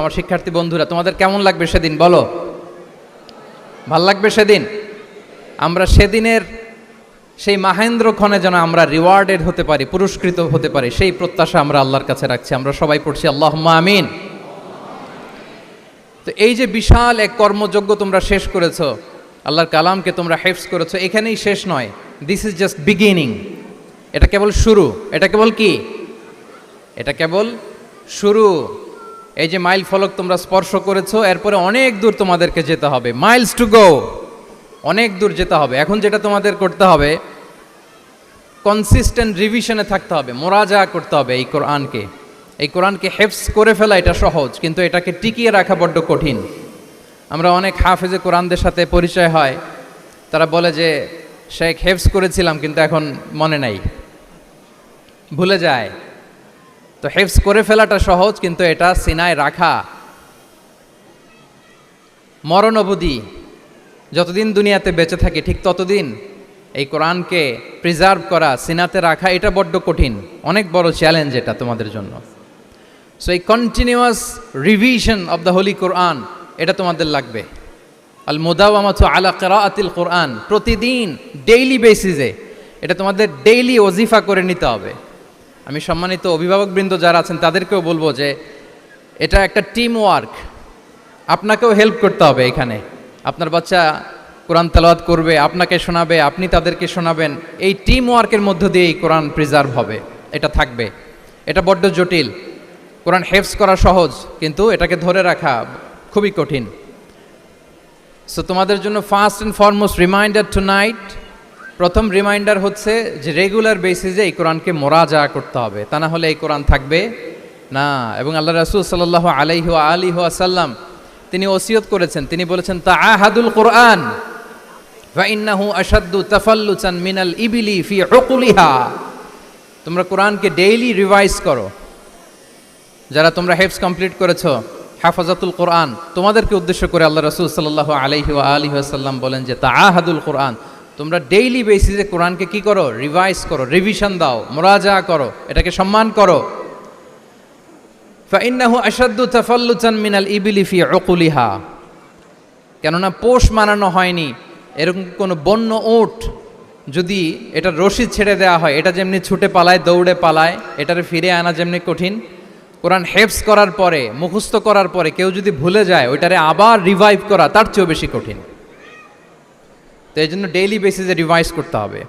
আমার শিক্ষার্থী বন্ধুরা, তোমাদের কেমন লাগবে সেদিন বলো? ভাল লাগবে সেদিন? আমরা সেদিনের সেই মাহেন্দ্রক্ষণে যেন আমরা রিওয়ার্ডেড হতে পারি, পুরস্কৃত হতে পারি, সেই প্রত্যাশা আমরা আল্লাহর কাছে রাখছি। আমরা সবাই পড়ছি আল্লাহুম্মা আমিন। তো এই যে বিশাল এক কর্মযজ্ঞ তোমরা শেষ করেছো, আল্লাহর কালামকে তোমরা হেফজ করেছো, এখানেই শেষ নয়। This is just beginning. এটা কেবল শুরু। এটা কেবল কি? এটা কেবল শুরু। এই যে মাইল ফলক তোমরা স্পর্শ করেছো, এরপরে অনেক দূর তোমাদেরকে যেতে হবে। মাইলস টু গো, অনেক দূর যেতে হবে। এখন যেটা তোমাদের করতে হবে, কনসিস্টেন্ট রিভিশনে থাকতে হবে, মোরাজা করতে হবে এই কোরআনকে। এই কোরআনকে হেফজ করে ফেলা এটা সহজ, কিন্তু এটাকে টিকিয়ে রাখা বড্ড কঠিন। আমরা অনেক হাফেজে কোরআনদের সাথে পরিচয় হয়, তারা বলে যে শেখ হেফজ করেছিলাম কিন্তু এখন মনে নাই, ভুলে যায়। তো হেফজ করে ফেলাটা সহজ, কিন্তু এটা সিনায় রাখা মরণ অবধি, যতদিন দুনিয়াতে বেঁচে থাকি ঠিক ততদিন এই কোরআনকে প্রিজার্ভ করা, সিনাতে রাখা, এটা বড্ড কঠিন, অনেক বড় চ্যালেঞ্জ এটা তোমাদের জন্য। সো এই continuous revision of the holy Quran, এটা তোমাদের লাগবে। আল মুদাওয়ামাতু আলা কিরাআতিল কোরআন, প্রতিদিন ডেইলি বেসিসে এটা তোমাদের ডেইলি ওজিফা করে নিতে হবে। আমি সম্মানিত অভিভাবকবৃন্দ যারা আছেন তাদেরকেও বলবো যে এটা একটা টিম ওয়ার্ক, আপনাকেও হেল্প করতে হবে এখানে। আপনার বাচ্চা কোরআন তেলাওয়াত করবে, আপনাকে শোনাবে, আপনি তাদেরকে শোনাবেন। এই টিম ওয়ার্কের মধ্য দিয়ে এই কোরআন প্রিজার্ভ হবে, এটা থাকবে। এটা বড্ড জটিল। কোরআন হেফজ করা সহজ, কিন্তু এটাকে ধরে রাখা খুবই কঠিন। সো তোমাদের জন্য first and foremost reminder tonight, প্রথম রিমাইন্ডার হচ্ছে যে রেগুলার বেসিসে এই কোরআনকে মোরাজা করতে হবে, তা না হলে এই কোরআন থাকবে না। এবং আল্লাহ রাসূল সাল্লাল্লাহু আলাইহি ওয়া আলিহি ওয়াসাল্লাম তিনি ওসিয়ত করেছেন, তিনি বলেছেন তাআহাদুল কোরআন ফা ইন্নাহু আশাদ্দু তাফাল্লুতান মিনাল ইবিলি ফি উকুলিহা। তোমরা কোরআনকে ডেইলি রিভাইজ করো। যারা তোমরা হেফজ কমপ্লিট করেছো, হাফাজাতুল কোরআন, তোমাদেরকে উদ্দেশ্য করে আল্লাহ রাসূল সাল্লাল্লাহু আলাইহি ওয়া আলিহি ওয়াসাল্লাম বলেন যে তাআহাদুল কোরআন, তোমরা ডেইলি বেসিসে কোরআনকে কি করো? রিভাইজ করো, রিভিশন দাও, মোরাজা করো, এটাকে সম্মান করো। ফাইন্নাহু আশাদ্দু তাফাল্লুতান মিনাল ইবিলি ফি উকুলিহা, কেননা পোষ মানানো হয়নি এরকম কোনো বন্য উট যদি এটা রশি ছেড়ে দেওয়া হয়, এটা যেমনি ছুটে পালায়, দৌড়ে পালায়, এটারে ফিরে আনা যেমনি কঠিন, কোরআন হেফজ করার পরে, মুখস্থ করার পরে কেউ যদি ভুলে যায়, ওইটারে আবার রিভাইভ করা তার চেয়েও বেশি কঠিন। তো এই জন্য ডেইলি বেসিসে রিভাইজ করতে হবে।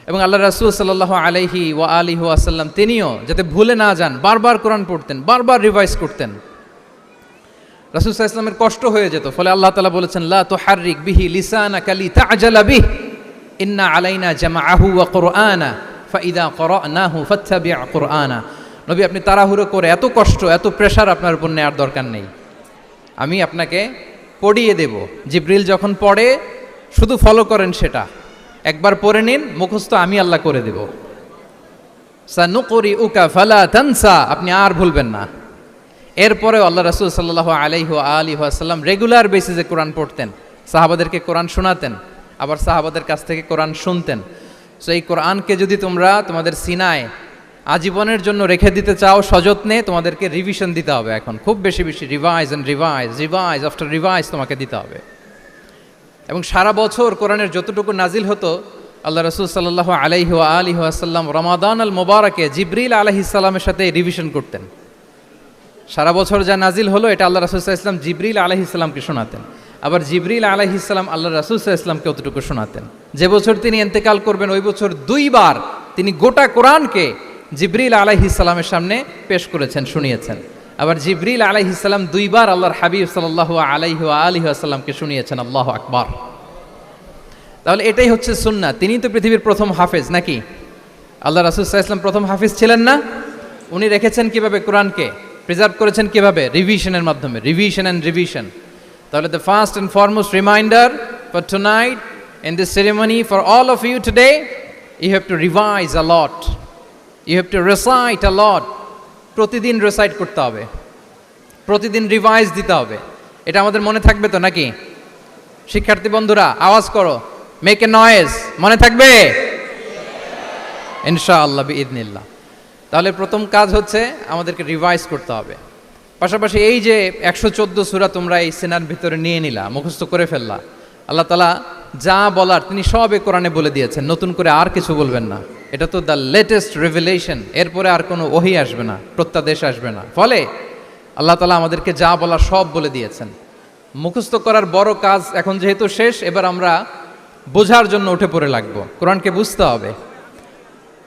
এবং আল্লাহ রাসূল সাল্লাল্লাহু আলাইহি ওয়া আলিহি ওয়াসাল্লাম তিনিও যাতে ভুলে না যান, বারবার কোরআন পড়তেন, বারবার রিভাইজ করতেন। রাসূল সাল্লাল্লাহু আলাইহি ওয়াসাল্লামের কষ্ট হয়ে যেত, ফলে আল্লাহ তাআলা বলেছেন লা তুহাররিক বিহি লিসানাকা লিতা'জালা বিহি ইন্না আলাইনা জামাআহু ওয়া কুরআনা ফাইদা ক্বরানাহু ফাত্তাবি' কুরআনা। নবী, আপনি তাড়াহুড়ো করে, এত কষ্ট, এত প্রেশার আপনার উপর নেওয়ার দরকার নেই। আমি আপনাকে পড়িয়ে দেব। জিবরিল যখন পড়ে শুধু ফলো করেন সেটা, একবার পড়ে নিন, মুখস্থ আমি আল্লাহ করে দেব। সানুকরিউকা ফালা তানসা, আপনি আর ভুলবেন না। এরপরে আল্লাহ রাসূল সাল্লাল্লাহু আলাইহি ওয়া আলিহি ওয়াসাল্লাম রেগুলার বেসিসে কোরআন পড়তেন, সাহাবাদেরকে কোরআন শোনাতেন, আবার সাহাবাদের কাছ থেকে কোরআন শুনতেন। সো এই কোরআনকে যদি তোমরা তোমাদের সিনায় আজীবনের জন্য রেখে দিতে চাও সযত্নে, তোমাদেরকে রিভিশন দিতে হবে। এখন খুব বেশি বেশি revise and revise, revise after revise তোমাকে দিতে হবে। এবং সারা বছর কোরআনের যতটুকু নাজিল হতো, আল্লাহ রাসূল সাল্লাল্লাহু আলাইহি ওয়া আলিহি ওয়াসাল্লাম রমাদান আল মুবারাকে জিবরিল আলাইহিস সালামের সাথে রিভিশন করতেন। সারা বছর যা নাজিল হলো, এটা আল্লাহ রাসূল সাল্লাল্লাহু আলাইহি ওয়াসাল্লাম জিবরিল আলাইহিস সালামকে শোনাতেন, আবার জিবরিল আলাইহিস সালাম আল্লাহ রাসূল সাল্লাল্লাহু আলাইহি ওয়াসাল্লামকে অতটুকু শোনাতেন। যে বছর তিনি ইন্তেকাল করবেন, ওই বছর দুইবার তিনি গোটা কোরআনকে জিবরিল আলাইহিস সালামের সামনে পেশ করেছেন, শুনিয়েছেন। আবার জিবরিল আলাইহিস সালাম দুইবার আল্লাহর হাবিব সাল্লাল্লাহু আলাইহি ওয়া আলিহি ওয়াসাল্লামকে শুনিয়েছেন। আল্লাহু আকবার। তাহলে এটাই হচ্ছে সুন্নাহ। তিনি তো পৃথিবীর প্রথম হাফেজ নাকি? আল্লাহ রাসূল সাল্লাল্লাহু আলাইহি ওয়াসাল্লাম প্রথম হাফেজ ছিলেন না? উনি রেখেছেন কিভাবে কোরআনকে? প্রিজার্ভ করেছেন কিভাবে? রিভিশনের মাধ্যমে, রিভিশন অ্যান্ড রিভিশন। তাহলে the first and foremost reminder for tonight in this ceremony for all of you today, you have to revise a lot, you have to recite a lot. প্রতিদিন recite করতে হবে, প্রতিদিন revise দিতে হবে। এটা আমাদের মনে থাকবে তো নাকি? শিক্ষার্থী বন্ধুরা আওয়াজ করো, মেক এ নয়েজ, মনে থাকবে ইনশাআল্লাহ বিইذনিল্লাহ। তাহলে প্রথম কাজ হচ্ছে আমাদেরকে রিভাইজ করতে হবে। পাশাপাশি এই যে 114 সূরা তোমরা এই সিনার ভিতরে নিয়ে নিলা, মুখস্থ করে ফেললা, আল্লাহ তাআলা যা বলার তিনি সব এই কোরআনে বলে দিয়েছেন, নতুন করে আর কিছু বলবেন না। এটা তো দ্য লেটেস্ট রেভেলেশন, এরপরে আর কোনো ওহী আসবে না, প্রত্যাদেশ আসবে না। ফলে আল্লাহ তাআলা আমাদেরকে যা বলার সব বলে দিয়েছেন। মুখস্থ করার বড় কাজ এখন যেহেতু শেষ, এবার আমরা বোঝার জন্য উঠে পড়ে লাগবো। কোরআনকে বুঝতে হবে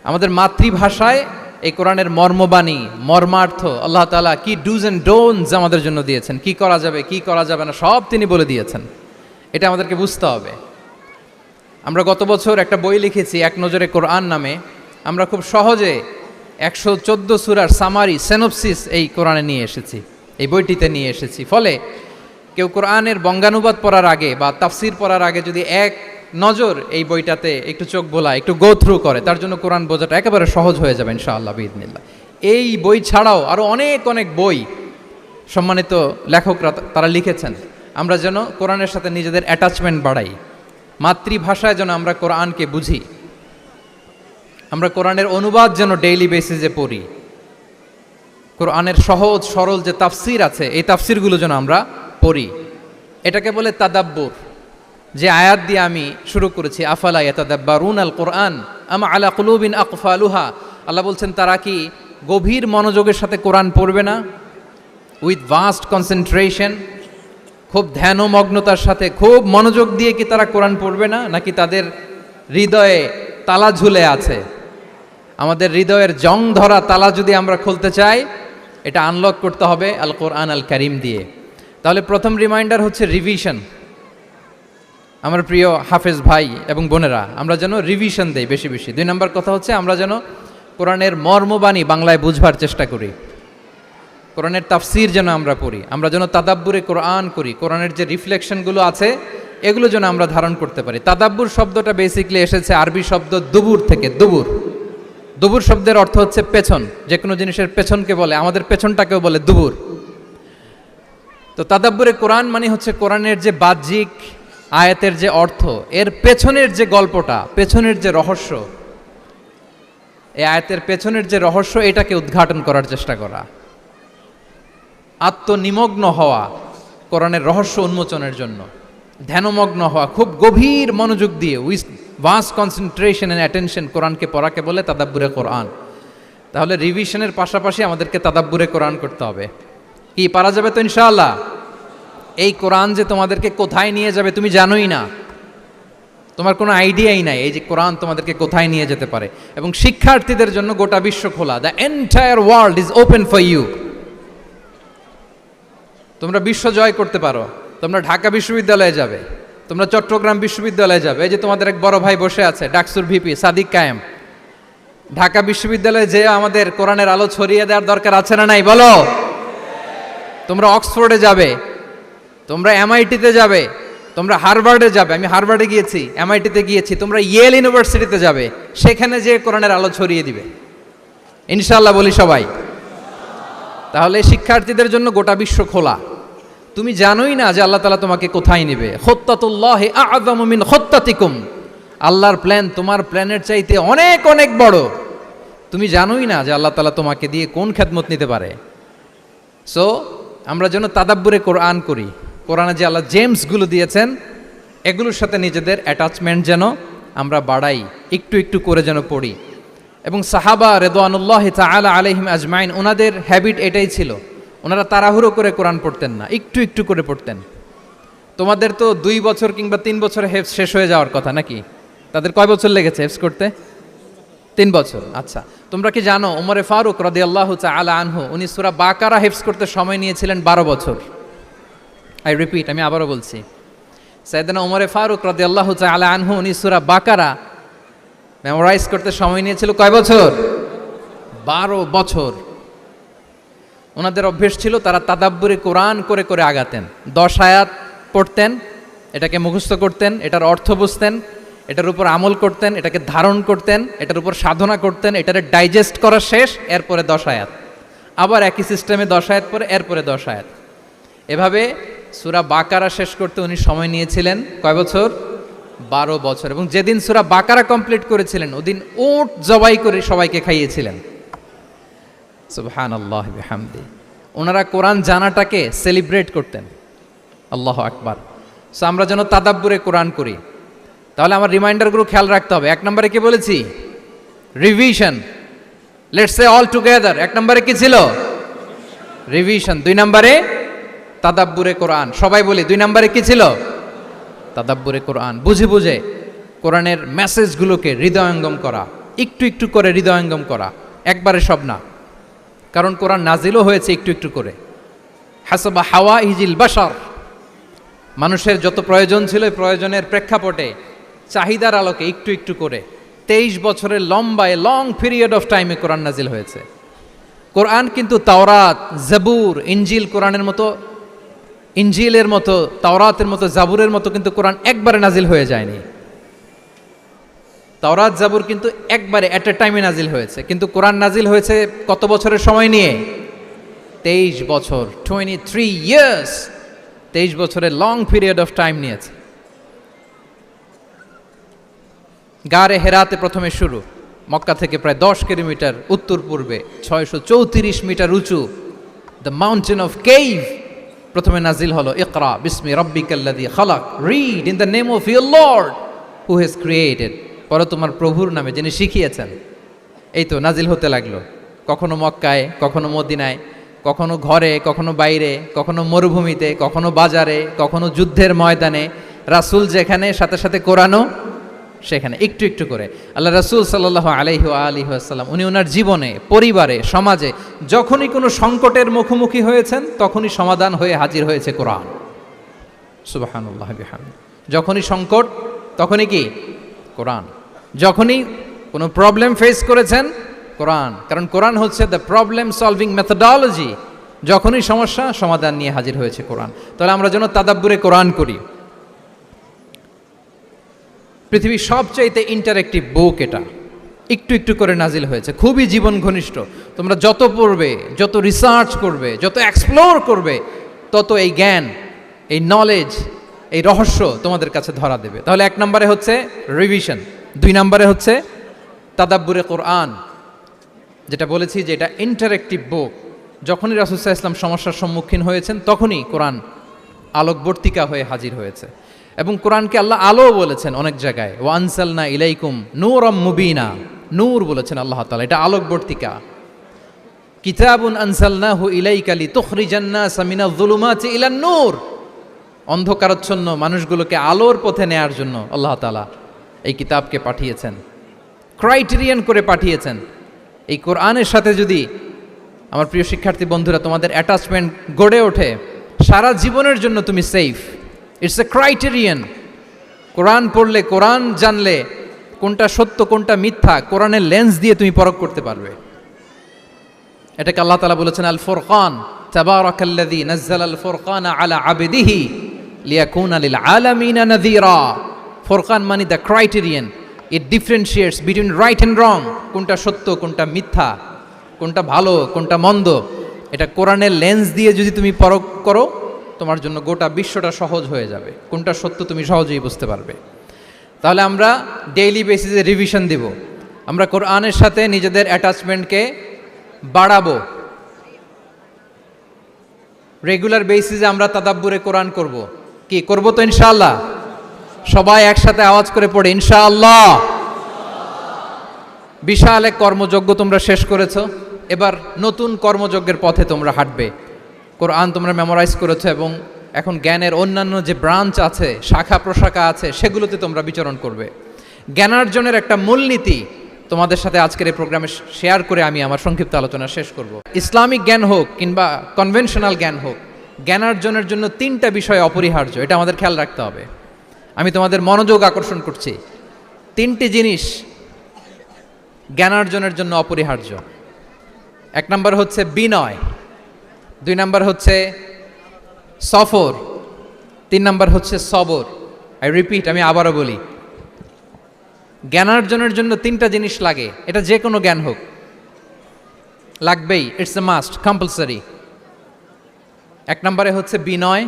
আমাদের মাতৃভাষায়। এই কোরআনের মর্মবাণী, মর্মার্থ, আল্লাহ তাআলা কি ডুজ অ্যান্ড ডোন্টস আমাদের জন্য দিয়েছেন, কি করা যাবে কি করা যাবে না সব তিনি বলে দিয়েছেন। এটা আমাদেরকে বুঝতে হবে। আমরা গত বছর একটা বই লিখেছি এক নজরে কোরআন নামে। আমরা খুব সহজে 114 সূরার সামারি, সেনোপসিস এই কোরআনে নিয়ে এসেছি, এই বইটিতে নিয়ে এসেছি। ফলে কেউ কোরআনের বঙ্গানুবাদ পড়ার আগে বা তাফসির পড়ার আগে যদি এক নজর এই বইটাতে একটু চোখ বোলায়, একটু গো থ্রু করে, তার জন্য কোরআন বোঝাটা একেবারে সহজ হয়ে যাবে ইনশাআল্লাহ বিইذনিল্লাহ। এই বই ছাড়াও আরও অনেক অনেক বই সম্মানিত লেখকরা তারা লিখেছেন। আমরা যেন কোরআনের সাথে নিজেদের অ্যাটাচমেন্ট বাড়াই, মাতৃভাষায় যেন আমরা কোরআনকে বুঝি, আমরা কোরআনের অনুবাদ যেন ডেইলি বেসিসে পড়ি, কোরআনের সহজ সরল যে তাফসির আছে এই তাফসিরগুলো যেন আমরা পড়ি। এটাকে বলে তাদাব্বুর। যে আয়াত দিয়ে আমি শুরু করেছি, আফালা ইয়াতাদাব্বারুনাল কোরআন আম আলা কুলুবিন আকফালুহা, আল্লাহ বলছেন তারা কি গভীর মনোযোগের সাথে কোরআন পড়বে না, উইথ ভাস্ট কনসেন্ট্রেশন, খুব ধ্যানমগ্নতার সাথে খুব মনোযোগ দিয়ে কি তারা কোরআন পড়বে না, নাকি তাদের হৃদয়ে তালা ঝুলে আছে? আমাদের হৃদয়ের জং ধরা তালা যদি আমরা খুলতে চাই, এটা আনলক করতে হবে আল কোরআন আল কারিম দিয়ে। তাহলে প্রথম রিমাইন্ডার হচ্ছে রিভিশন। আমার প্রিয় হাফেজ ভাই এবং বোনেরা, আমরা যেন রিভিশন দেই বেশি বেশি। 2 নম্বর কথা হচ্ছে আমরা যেন কোরআনের মর্মবাণী বাংলায় বুঝবার চেষ্টা করি, কোরআনের তাফসির যেন আমরা পড়ি, আমরা যেন তাদাব্বুরে কোরআন করি, কোরআনের যে রিফ্লেকশনগুলো আছে এগুলো যেন আমরা ধারণ করতে পারি। তাদাব্বুর শব্দটা বেসিক্যালি এসেছে আরবি শব্দ দুবুর থেকে। দুবুর, দুবুর শব্দের অর্থ হচ্ছে পেছন, যে কোনো জিনিসের পেছনকে বলে, আমাদের পেছনটাকেও বলে দুবুর। তো তাদাব্বুরে কোরআন মানে হচ্ছে কোরআনের যে বাহ্যিক আয়াতের যে অর্থ, এর পেছনের যে গল্পটা, পেছনের যে রহস্য, এই আয়াতের পেছনের যে রহস্য এটাকে উদ্ঘাটন করার চেষ্টা করা, আত্মনিমগ্ন হওয়া, কোরআনের রহস্য উন্মোচনের জন্য ধ্যানমগ্ন হওয়া, খুব গভীর মনোযোগ দিয়ে with vast concentration and attention কোরআনকে পড়াকে বলে তাদাব্বুরে কোরআন। তাহলে রিভিশনের পাশাপাশি আমাদেরকে তাদাব্বুরে কোরআন করতে হবে। কি পারা যাবে তো ইনশাআল্লাহ? এই কোরআন যে তোমাদেরকে কোথায় নিয়ে যাবে তুমি জানোই না, তোমার কোনো আইডিয়াই নাই এই যে কোরআন তোমাদেরকে কোথায় নিয়ে যেতে পারে। এবং শিক্ষার্থীদের জন্য গোটা বিশ্ব খোলা, the entire world is open for you. তোমরা বিশ্ব জয় করতে পারো, তোমরা ঢাকা বিশ্ববিদ্যালয়ে যাবে, তোমরা চট্টগ্রাম বিশ্ববিদ্যালয়ে যাবে। এই যে তোমাদের এক বড় ভাই বসে আছে, ডাকসুর ভিপি সাদিক কায়েম, ঢাকা বিশ্ববিদ্যালয়ে যে আমাদের কোরআনের আলো ছড়িয়ে দেওয়ার দরকার আছে না নাই বলো? তোমরা অক্সফোর্ডে যাবে, তোমরা এমআইটিতে যাবে, তোমরা হার্ভার্ডে যাবে। আমি হার্ভার্ডে গিয়েছি, এমআইটিতে গিয়েছি, তোমরা ইয়েল ইউনিভার্সিটিতে যাবে, সেখানে যে কোরআনের আলো ছড়িয়ে দিবে ইনশাআল্লাহ বলি সবাই। তাহলে শিক্ষার্থীদের জন্য গোটা বিশ্ব খোলা। তুমি জানোই না যে আল্লাহ তাআলা তোমাকে কোথায় নেবে। খুত্তাতুল্লাহি আ'যামু মিন খুত্তাতিকুম, আল্লাহর প্ল্যান তোমার প্ল্যানের চাইতে অনেক অনেক বড়। তুমি জানোই না যে আল্লাহ তাআলা তোমাকে দিয়ে কোন খেদমত নিতে পারে। সো আমরা যেন তাদাব্বুরে কোরআন করি, কোরআনে যে আল্লাহ জেমসগুলো দিয়েছেন এগুলোর সাথে নিজেদের অ্যাটাচমেন্ট যেন আমরা বাড়াই, একটু একটু করে যেন পড়ি। এবং সাহাবা রিদওয়ানুল্লাহি তাআলা আলাইহিম আজমাইন, ওনাদের হ্যাবিট এটাই ছিল, ওনারা তাড়াহুড়ো করে কোরআন পড়তেন না, একটু একটু করে পড়তেন। তোমাদের তো 2 বছর কিংবা 3 বছরে হেফজ শেষ হয়ে যাওয়ার কথা নাকি? তাদের কয় বছর লেগেছে হেফজ করতে? 3 বছর। আচ্ছা, তোমরা কি জানো ওমরে ফারুক রাদিয়াল্লাহু তাআলা আনহু উনি সূরা বাকারা হেফজ করতে সময় নিয়েছিলেন 12 বছর। আই রিপিট, আমি আবারও বলছি, সাইয়েদনা ওমরে ফারুক রাদিয়াল্লাহু তাআলা আনহু উনি সূরা বাকারা মেমোরাইজ করতে সময় নিয়েছিল কয় বছর? 12 বছর। ওনাদের অভ্যেস ছিল তারা তাদাব্বুরে কোরআন করে করে আগাতেন। 10 আয়াত পড়তেন, এটাকে মুখস্থ করতেন, এটার অর্থ বুঝতেন, এটার উপর আমল করতেন, এটাকে ধারণ করতেন, এটার উপর সাধনা করতেন, এটারে ডাইজেস্ট করা শেষ, এরপরে 10 আয়াত, আবার একই সিস্টেমে 10 আয়াত পরে এরপরে 10 আয়াত। এভাবে সূরা বাকারা শেষ করতে উনি সময় নিয়েছিলেন কয় বছর? 12 বছর। এবং যেদিন সূরা বাকারা কমপ্লিট করেছিলেন ওদিন উট জবাই করে সবাইকে খাইয়েছিলেন। সুবহানাল্লাহ বিহামদি। ওনারা কোরআন জানাটাকে সেলিব্রেট করতেন। আল্লাহু আকবার। সো আমরা যেন তাদাব্বুরে কোরআন করি। তাহলে আমার রিমাইন্ডারগুলো খেয়াল রাখতে হবে। 1 নম্বরে কি বলেছি? Revision. Let's say all together. 1 নম্বরে কি ছিল? রিভিশন। 2 নম্বরে তাদাব্বুরে কোরআন। সবাই বলি 2 নম্বরে কি ছিল? তাদাব্বুরে কোরআন। বুঝে বুঝে কোরআনের মেসেজগুলোকে হৃদয়ঙ্গম করা, একটু একটু করে হৃদয়ঙ্গম করা, একবারে সব না। কারণ কোরআন নাজিলও হয়েছে একটু একটু করে। হাসাবা হাওয়াইজিল বাশার, মানুষের যত প্রয়োজন ছিল প্রয়োজনের প্রেক্ষাপটে চাহিদার আলোকে একটু একটু করে 23 বছরের লম্বায় লং পিরিয়ড অফ টাইমে কোরআন নাজিল হয়েছে। কোরআন কিন্তু তাওরাত, জাবুর, ইনজিল কোরআনের মতো, ইনজিলের মতো, তাওরাতের মতো, জাবুরের মতো কিন্তু কোরআন একবারে নাজিল হয়ে যায়নি। তাওরাত জাবুর কিন্তু একবারে এট এ টাইমে নাজিল হয়েছে, কিন্তু কোরআন নাজিল হয়েছে কত বছরের সময় নিয়ে? 23 বছর, 23 ইয়ার্স। 23 বছরের লং পিরিয়ড অফ টাইম নিয়েছে। গারে হেরাতে প্রথমে শুরু, মক্কা থেকে প্রায় 10 কিলোমিটার উত্তর পূর্বে 634 মিটার উঁচু দ্য মাউন্টেন অফ কেইভ প্রথমে নাজিল হলো ইকরা বিসমি রাব্বিকাল্লাযী খালাক, read in the name of your lord who has created, পরে তোমার প্রভুর নামে যিনি শিখিয়েছেন। এই তো নাজিল হতে লাগলো, কখনো মক্কায়, কখনো মদিনায়, কখনো ঘরে, কখনো বাইরে, কখনো মরুভূমিতে, কখনো বাজারে, কখনো যুদ্ধের ময়দানে। রাসূল যেখানে, সাথে সাথে কোরআনও সেখানে, একটু একটু করে। আল্লাহ রাসূল সাল্লাল্লাহু আলাইহি ওয়া আলিহি ওয়াসাল্লাম উনি ওনার জীবনে, পরিবারে, সমাজে যখনই কোনো সংকটের মুখোমুখি হয়েছেন তখনই সমাধান হয়ে হাজির হয়েছে কোরআন। সুবহানাল্লাহ বিহামদিহি। যখনই সংকট তখনই কি? কোরআন। যখনই কোনো প্রবলেম ফেস করেছেন, কোরআন। কারণ কোরআন হচ্ছে দ্য প্রবলেম সলভিং মেথোডোলজি। যখনই সমস্যা, সমাধান নিয়ে হাজির হয়েছে কোরআন। তাহলে আমরা যেন তাদাব্বুরে কোরআন করি। পৃথিবীর সবচাইতে ইন্টারেক্টিভ বুক এটা, একটু একটু করে নাজিল হয়েছে, খুবই জীবন ঘনিষ্ঠ। তোমরা যত পড়বে, যত রিসার্চ করবে, যত এক্সপ্লোর করবে, তত এই জ্ঞান, এই নলেজ, এই রহস্য তোমাদের কাছে ধরা দেবে। তাহলে 1 নম্বরে হচ্ছে রিভিশন, 2 নম্বরে হচ্ছে তাদাব্বুরে কোরআন, যেটা বলেছি যে এটা ইন্টারেক্টিভ বুক। যখনই রাসূল সাল্লাল্লাহু আলাইহি ওয়াসাল্লাম সমস্যার সম্মুখীন হয়েছেন তখনই কোরআন আলোকবর্তিকা হয়ে হাজির হয়েছে। এবং কোরআনকে আল্লাহ আলো বলেছেন অনেক জায়গায়, ওয়া আনসালনা ইলাইকুম নূরাম মুবিনা, নূর বলেছেন আল্লাহ তাআলা, এটা আলোকবর্তিকা। কিতাবুন আনসালনাহু ইলাইকা লিতুখরিজান নাসা মিনাজ যুলুমাতি ইলান নূর, অন্ধকারাচ্ছন্ন মানুষগুলোকে আলোর পথে নেয়ার জন্য আল্লাহ তাআলা এই কিতাবকে পাঠিয়েছেন, ক্রাইটেরিয়ান করে পাঠিয়েছেন। এই কোরআনের সাথে যদি আমার প্রিয় শিক্ষার্থী বন্ধুরা তোমাদের অ্যাটাচমেন্ট গড়ে ওঠে, সারা জীবনের জন্য তুমি safe. It's a criterion. Quran পড়লে, কোরআন জানলে কোনটা সত্য কোনটা মিথ্যা কোরআনের লেন্স দিয়ে তুমি পরখ করতে পারবে। এটাকে আল্লাহ তাআলা বলেছেন আল ফুরকান, তাবারাকাল্লাযী নাযালাল ফুরকানা আলা আবদিহি লিয়াকুনা লিল আলামিনা নাযীরা। ফুরকান মানে the criterion, it differentiates between right and রং, কোনটা সত্য কোনটা মিথ্যা, কোনটা ভালো কোনটা মন্দ। এটা কোরআনের লেন্স দিয়ে যদি তুমি পরখ করো, তোমার জন্য গোটা বিশ্বটা সহজ হয়ে যাবে, কোনটা সত্য তুমি সহজেই বুঝতে পারবে। তাহলে আমরা ডেইলি বেসিসে রিভিশন দিব, আমরা কোরআনের সাথে নিজেদের অ্যাটাচমেন্টকে বাড়াবো। রেগুলার বেসিসে আমরা তাদাব্বুরে কোরআন করব। কি করব? তো ইনশাআল্লাহ সবাই একসাথে আওয়াজ করে পড়ে ইনশাআল্লাহ। বিশাল এক কর্মযজ্ঞ তোমরা শেষ করেছো, এবার নতুন কর্মযজ্ঞের পথে তোমরা হাঁটবে। কোরআন তোমরা মেমোরাইজ করেছো এবং এখন জ্ঞানের অন্যান্য যে ব্রাঞ্চ আছে, শাখা প্রশাখা আছে, সেগুলোতে তোমরা বিচরণ করবে। জ্ঞানার্জনের একটা মূলনীতি তোমাদের সাথে আজকের এই প্রোগ্রামে শেয়ার করে আমি আমার সংক্ষিপ্ত আলোচনা শেষ করব। ইসলামিক জ্ঞান হোক কিংবা কনভেনশনাল জ্ঞান হোক, জ্ঞানার্জনের জন্য 3টা বিষয় অপরিহার্য, এটা আমাদের খেয়াল রাখতে হবে। আমি তোমাদের মনোযোগ আকর্ষণ করছি, 3টি জিনিস জ্ঞানার্জনের জন্য অপরিহার্য। 1 নম্বর হচ্ছে বিনয়, 2 নম্বর হচ্ছে সফর, 3 নম্বর হচ্ছে সবর। আই রিপিট, আমি আবারও বলি, জ্ঞানার্জনের জন্য 3টা জিনিস লাগে, এটা যে কোনো জ্ঞান হোক, লাগবেই, ইটস এ মাস্ট, কম্পালসারি। 1 নম্বরে হচ্ছে বিনয়,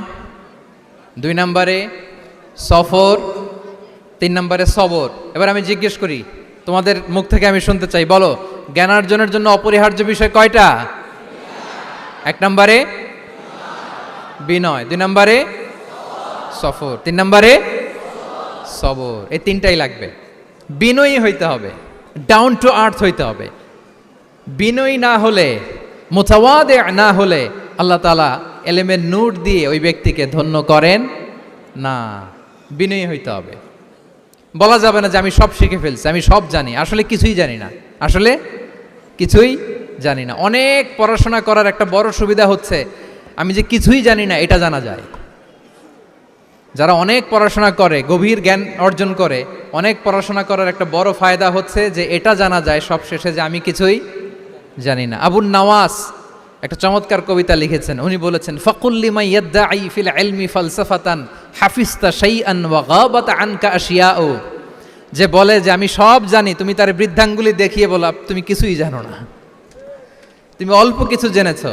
2 নম্বরে সফর, 3 নম্বরে সবর। এবার আমি জিজ্ঞেস করি, তোমাদের মুখ থেকে আমি শুনতে চাই, বলো জ্ঞানার্জনের জন্য অপরিহার্য বিষয় কয়টা? এক নম্বরে বিনয়, 2 নম্বরে সফর, 3 নম্বরে সবর। এই তিনটাই লাগবে। বিনয়ী হইতে হবে, ডাউন টু আর্থ হইতে হবে। বিনয়ী না হলে, মুতাওয়াদি না হলে আল্লাহ তাআলা এলেমের নূর দিয়ে ওই ব্যক্তিকে ধন্য করেন না। বিনয়ী হইতে হবে। বলা যাবে না যে আমি সব শিখে ফেলছি, আমি সব জানি, আসলে কিছুই জানি না, আসলে কিছুই জানি না। অনেক পড়াশোনা করার একটা বড় সুবিধা হচ্ছে আমি যে কিছুই জানি না এটা জানা যায়। যারা অনেক পড়াশোনা করে, গভীর জ্ঞান অর্জন করে, অনেক পড়াশোনা করার একটা বড় ফায়দা হচ্ছে যে এটা জানা যায় সব শেষে যে আমি কিছুই জানি না। আবুন নওয়াস একটা চমৎকার কবিতা লিখেছেন। উনি বলেছেন, ফাকুল্লিমা ইয়াদদাই ফিল ইলমি ফালসাফাতান হাফিজতা শাইআন ওয়া গাবাত আনকা আশিয়াউ। যে বলে যে আমি সব জানি, তুমি তার বৃদ্ধাঙ্গুলি দেখিয়ে বলা তুমি কিছুই জানো না, তুমি অল্প কিছু জেনেছো।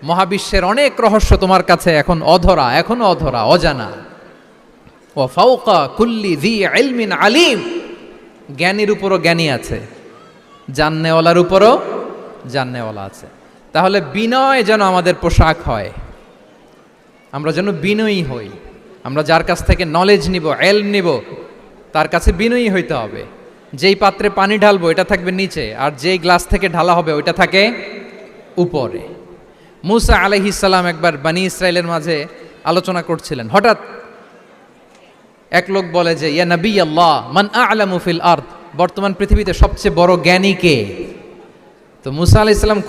মহাবিশ্বের অনেক রহস্য তোমার কাছে এখন অধরা, এখনো অধরা, অজানা। ওয়া ফাওকা কুল্লি যী ইলমিন আলিম। জ্ঞানীর উপরও জ্ঞানী আছে, জাননেওয়ালার উপরও জাননেওয়ালা আছে। তাহলে বিনয় যেন আমাদের পোশাক হয়, আমরা যেন বিনয়ী হই। আমরা যার কাছ থেকে নলেজ নিব, ইলম নিব, তার কাছে বিনয়ী হইতে হবে। যেই পাত্রে পানি ঢালবো এটা থাকবে নিচে, আর যেই গ্লাস থেকে ঢালা হবে ওইটা থাকে উপরে। মুসা আলাইহিস সালাম একবার বনি ইসরাইলের মাঝে আলোচনা করছিলেন। হঠাৎ এক লোক বলে যে, ইয়া নবী আল্লাহ, মান আ'লামু ফিল আরদ, বর্তমান পৃথিবীতে সবচেয়ে বড় জ্ঞানী কে? তো মুসা আলাইহিস সালাম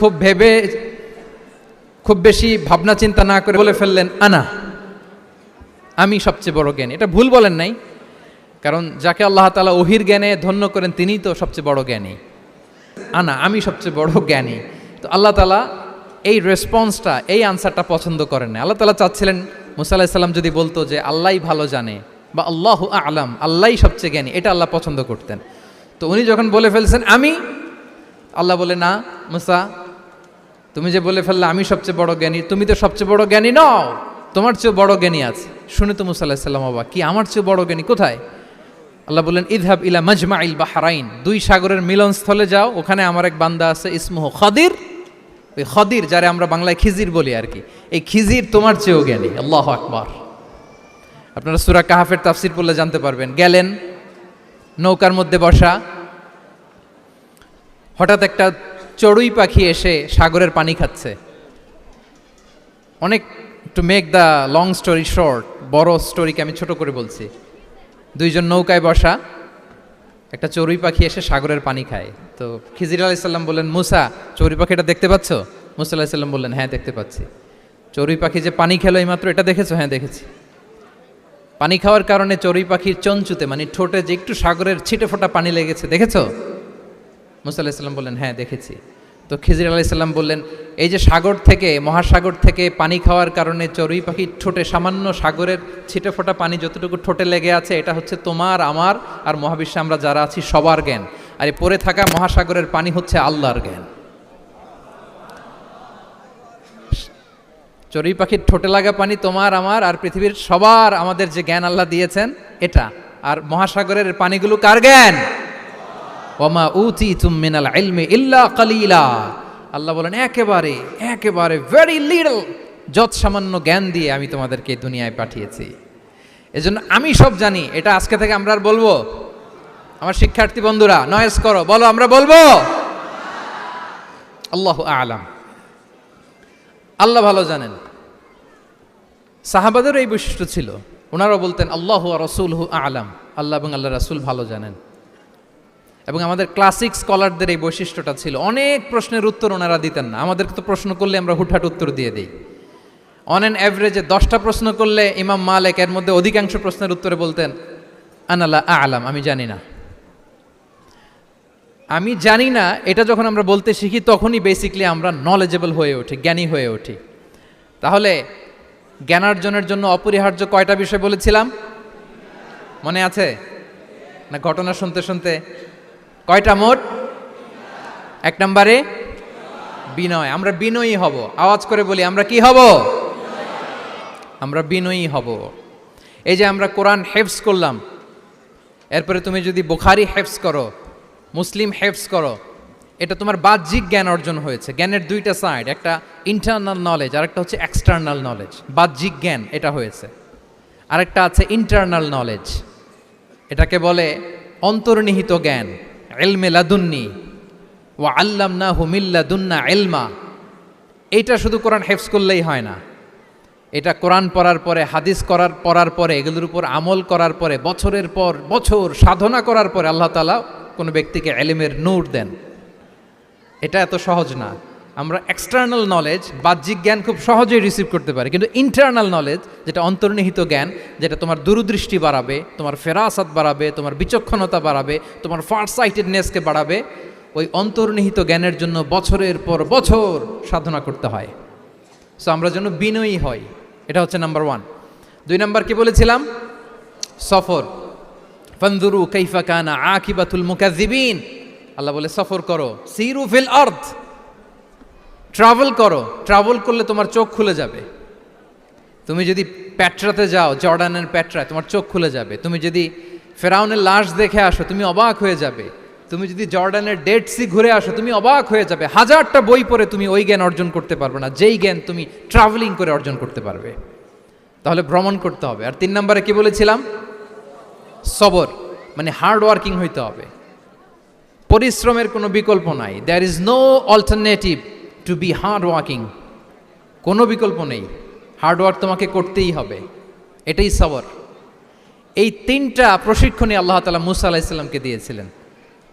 খুব বেশি ভাবনা চিন্তা না করে বলে ফেললেন, আনা, আমি সবচেয়ে বড় জ্ঞানী। এটা ভুল বলেন নাই, কারণ যাকে আল্লাহ তাআলা ওহির জ্ঞানে ধন্য করেন তিনিই তো সবচেয়ে বড় জ্ঞানী। আনা, আমি সবচেয়ে বড় জ্ঞানী। তো আল্লাহ তাআলা এই রেসপন্সটা, এই আনসারটা পছন্দ করেন না। আল্লাহ তাআলা চাচ্ছিলেন মুসা আলাইহিস সালাম যদি বলতো যে আল্লাহই ভালো জানে, বা আল্লাহু আ'লাম, আল্লাহই সবচেয়ে জ্ঞানী, এটা আল্লাহ পছন্দ করতেন। তো উনি যখন বলে ফেলছেন আমি, আল্লাহ বলে, না মুসা, তুমি যে বলে ফেললে আমি সবচেয়ে বড় জ্ঞানী, তুমি তো সবচেয়ে বড় জ্ঞানী নও, তোমার চেয়েও বড় জ্ঞানী আছে। শুনে তো মুসা আলাইহিস সালাম অবাক, কি আমার চেয়েও বড় জ্ঞানী কোথায়? আল্লাহ বললেন, ইযহাব ইলা মাজমাইল বাহরাইন, 2 সাগরের মিলনস্থলে যাও, ওখানে আমার এক বান্দা আছে ইসমুহু খাদির। ওই খাদির, যারে আমরা বাংলায় খিজির বলি আর কি, এই খিজির তোমার চেয়েও জ্ঞানী। আল্লাহু আকবার। আপনারা সূরা কাহফের তাফসীর পড়লে জানতে পারবেন। গেলেন, নৌকার মধ্যে বসা, হঠাৎ একটা চড়ুই পাখি এসে সাগরের পানি খাচ্ছে। অনেক, to make the long story short, বড় স্টোরিকে আমি ছোট করে বলছি। 2 জন নৌকায় বসা, একটা চড়ুই পাখি এসে সাগরের পানি খায়। তো খিজির আলাইহিস সালাম বললেন, মুসা, চড়ুই পাখিটা দেখতে পাচ্ছ? মুসা আলাইহিস সালাম বললেন, হ্যাঁ দেখতে পাচ্ছি। চড়ুই পাখি যে পানি খেলো এইমাত্র, এটা দেখেছো? হ্যাঁ দেখেছি। পানি খাওয়ার কারণে চড়ুই পাখির চঞ্চুতে, মানে ঠোঁটে যে একটু সাগরের ছিটে ফোটা পানি লেগেছে, দেখেছো? মুসা আলাইহিস সালাম বললেন, হ্যাঁ দেখেছি। তো খিজির আলাইহিস সালাম বললেন, এই যে সাগর থেকে, মহাসাগর থেকে পানি খাওয়ার কারণে চড়ুই পাখির ঠোঁটে সামান্য সাগরের ছিটে ফোটা পানি যতটুকু ঠোঁটে লেগে আছে, এটা হচ্ছে তোমার, আমার আর মহাবিশ্বে আমরা যারা আছি সবার জ্ঞান। আর এই পড়ে থাকা মহাসাগরের পানি হচ্ছে আল্লাহর জ্ঞান। চড়ুই পাখির ঠোঁটে লাগা পানি তোমার, আমার আর পৃথিবীর সবার, আমাদের যে জ্ঞান আল্লাহ দিয়েছেন এটা। আর মহাসাগরের পানিগুলো কার জ্ঞান? ওয়ামা উতিতুম মিনাল ইলমি ইল্লা কালিলা। আল্লাহ বলেন, একেবারে একেবারে ভেরি লিটল, যত সামান্য জ্ঞান দিয়ে আমি তোমাদেরকে দুনিয়ায় পাঠিয়েছি। এজন্য আমি সব জানি, এটা আজকে থেকে আমরা আর বলবো? আমার শিক্ষার্থী বন্ধুরা নয়েজ করো, বলো আমরা বলবো আল্লাহু আ'লাম। আল্লাহ ভালো জানেন। সাহাবাদের এই বৈশিষ্ট্য ছিল, ওনারাও বলতেন আল্লাহু ওয়া রাসূলুহু আ'লাম, আল্লাহ এবং আল্লাহ রাসূল ভালো জানেন। এবং আমাদের ক্লাসিক স্কলারদের এই বৈশিষ্ট্যটা ছিল, অনেক প্রশ্নের উত্তর ওনারা দিতেন না। আমাদেরকে তো প্রশ্ন করলে আমরা হুটহাট উত্তর দিয়ে দিই। অন অ্যান অ্যাভারেজে 10টা প্রশ্ন করলে ইমাম মালিক এর মধ্যে অধিকাংশ প্রশ্নের উত্তরে বলতেন আনা লা আ'লাম, আমি জানি না। আমি জানি না এটা যখন আমরা বলতে শিখি, তখনই বেসিক্যালি আমরা নলেজেবল হয়ে উঠি, জ্ঞানী হয়ে উঠি। তাহলে জ্ঞানার্জনের জন্য অপরিহার্য কয়টা বিষয় বলেছিলাম, মনে আছে না? ঘটনা শুনতে শুনতে কয়টা মোট? 1 নম্বরে বিনয়। আমরা বিনয়ী হব। আওয়াজ করে বলি, আমরা কি হব? আমরা বিনয়ী হব। এই যে আমরা কোরআন হেফজ করলাম, এরপরে তুমি যদি বুখারী হেফজ করো, মুসলিম হেফজ করো, এটা তোমার বাহ্যিক জ্ঞান অর্জন হয়েছে। জ্ঞানের দুইটা সাইড, একটা ইন্টারনাল নলেজ আর একটা হচ্ছে এক্সটার্নাল নলেজ। বাহ্যিক জ্ঞান এটা হয়েছে, আরেকটা আছে ইন্টারনাল নলেজ, এটাকে বলে অন্তর্নিহিত জ্ঞান। ইলমে লাদুন্নি ওয়া আল্লামনাহু মিন লাদুন্না ইলমা। এটা শুধু কোরআন হেফজ করলেই হয় না, এটা কোরআন পড়ার পরে, হাদিস পড়ার পরে, এগুলোর উপর আমল করার পরে, বছরের পর বছর সাধনা করার পরে আল্লাহ তাআলা কোনো ব্যক্তিকে ইলমের নূর দেন। এটা এত সহজ না। আমরা এক্সটার্নাল নলেজ, বাহ্যিক জ্ঞান খুব সহজেই রিসিভ করতে পারি, কিন্তু ইন্টারনাল নলেজ, যেটা অন্তর্নিহিত জ্ঞান, যেটা তোমার দূরদৃষ্টি বাড়াবে, তোমার ফেরাসাত বাড়াবে, তোমার বিচক্ষণতা বাড়াবে, তোমার ফারসাইটেডনেসকে বাড়াবে, ওই অন্তর্নিহিত জ্ঞানের জন্য বছরের পর বছর সাধনা করতে হয়। সো আমরা যেন বিনয়ী হই, এটা হচ্ছে নাম্বার 1। 2 নাম্বার কি বলেছিলাম? সফর। ফানজুরু কাইফা কানা আকিবাতুল মুকাজ্জিবিন। আল্লাহ বলে সফর করো, সিরু ফিল আরদ, ট্রাভেল করো। ট্রাভেল করলে তোমার চোখ খুলে যাবে। তুমি যদি পেট্রাতে যাও, জর্ডানের পেট্রায়, তোমার চোখ খুলে যাবে। তুমি যদি ফেরাউনের লাশ দেখে আসো, তুমি অবাক হয়ে যাবে। তুমি যদি জর্ডানের ডেড সি ঘুরে আসো, তুমি অবাক হয়ে যাবে। 1000টা বই পড়ে তুমি ওই জ্ঞান অর্জন করতে পারবে না, যেই জ্ঞান তুমি ট্রাভেলিং করে অর্জন করতে পারবে। তাহলে ভ্রমণ করতে হবে। আর 3 নম্বরে কি বলেছিলাম? সবর, মানে হার্ড ওয়ার্কিং হইতে হবে। পরিশ্রমের কোনো বিকল্প নাই। There is no alternative to be hard working. কোনো বিকল্প নেই, হার্ড ওয়ার্ক তোমাকে করতেই হবে, এটাই সবর। এই 3টা প্রশিক্ষণই আল্লাহ তাআলা মুসা আলাইহিস সালামকে দিয়েছিলেন।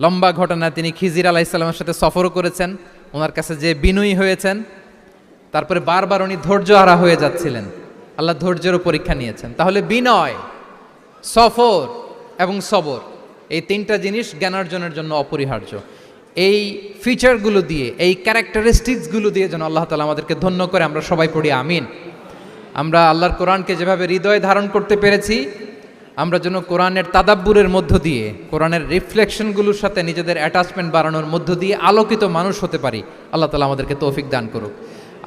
লম্বা ঘটনা, তিনি খিজির আলাইহিস সালামের সাথে সফরও করেছেন, ওনার কাছে যে বিনয়ী হয়েছেন, তারপরে বারবার উনি ধৈর্যহারা হয়ে যাচ্ছিলেন, আল্লাহ ধৈর্যেরও পরীক্ষা নিয়েছেন। তাহলে বিনয়, সফর এবং সবর, এই 3টা জিনিস জ্ঞানার্জনের জন্য অপরিহার্য। এই ফিচারগুলো দিয়ে, এই ক্যারেক্টারিস্টিক্সগুলো দিয়ে যেন আল্লাহ তাআলা আমাদেরকে ধন্য করে। আমরা সবাই পড়ি আমিন। আমরা আল্লাহর কোরআনকে যেভাবে হৃদয়ে ধারণ করতে পেরেছি, আমরা যেন কোরআনের তাদাব্বুরের মধ্য দিয়ে, কোরআনের রিফ্লেকশনগুলোর সাথে নিজেদের অ্যাটাচমেন্ট বাড়ানোর মধ্য দিয়ে আলোকিত মানুষ হতে পারি। আল্লাহ তাআলা আমাদেরকে তৌফিক দান করুক।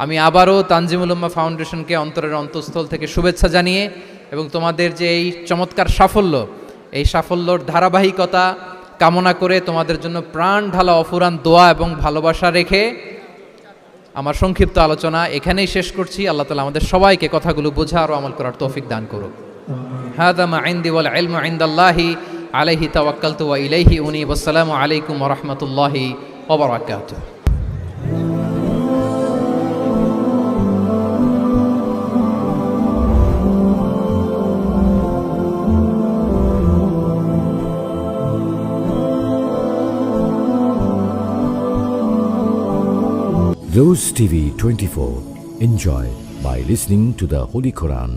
আমি আবারও তানজিমুল উম্মাহ ফাউন্ডেশনকে অন্তরের অন্তঃস্থল থেকে শুভেচ্ছা জানিয়ে, এবং তোমাদের যে এই চমৎকার সাফল্য, এই সাফল্যর ধারাবাহিকতা কামনা করে, তোমাদের জন্য প্রাণ ঢালা অফুরান দোয়া এবং ভালোবাসা রেখে আমার সংক্ষিপ্ত আলোচনা এখানেই শেষ করছি। আল্লাহ তাআলা আমাদের সবাইকে কথাগুলো বোঝা আর আমল করার তৌফিক দান করুক। হাদা মা ইনদি ওয়াল ইলমু ইনদাল্লাহি আলাইহি তাওয়াক্কালতু ওয়া ইলাইহি উনীব। আসসালামু আলাইকুম ওয়া রাহমাতুল্লাহি ওয়া বারাকাতুহু। Rose TV 24. Enjoy by listening to the Holy Quran.